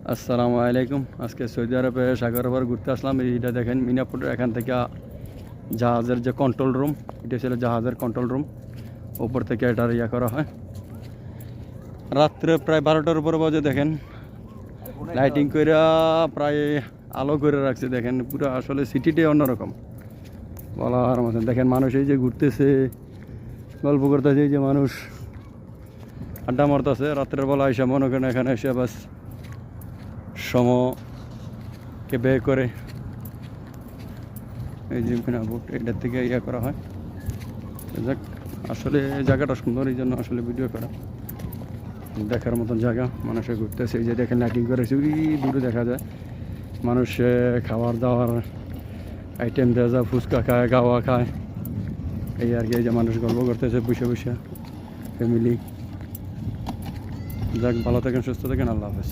আসসালামু আলাইকুম। আজকে সৌদি আরবে সাগর পার ঘুরতে আসলাম। এইটা দেখেন মিনাপুরের এখান থেকে জাহাজের যে কন্ট্রোল রুম, এটা ছিল জাহাজের কন্ট্রোল রুম। উপর থেকে এটার করা হয়। রাত্রে প্রায় 12টার উপরে বাজে দেখেন, লাইটিং করে প্রায় আলো করে রাখছে। দেখেন পুরো আসলে সিটিটাই অন্যরকম বলার মতন। দেখেন মানুষ এই যে ঘুরতেছে, গল্প করতেছে, এই যে মানুষ আড্ডা মারতেছে রাত্রের বেলা এসে, মনে করেন এখানে এসে বাস সময়কে বের করে এই যে বুট এটার থেকে করা হয়। যাক, আসলে এই জায়গাটা সুন্দর, এই জন্য আসলে ভিডিও করা, দেখার মতন জায়গা। মানুষে ঘুরতেছে, এই যে দেখেন লাইটিং করেছে, ওই দূরে দেখা যায় মানুষ খাবার দাবার আইটেম দেওয়া যায়, ফুচকা খায়, গাওয়া খায়, এই আর কি। এই যে মানুষ গল্প করতেছে বসে বসে, ফ্যামিলি। যাক, ভালো থাকেন, সুস্থ থাকেন, আল্লাহ হাফেজ।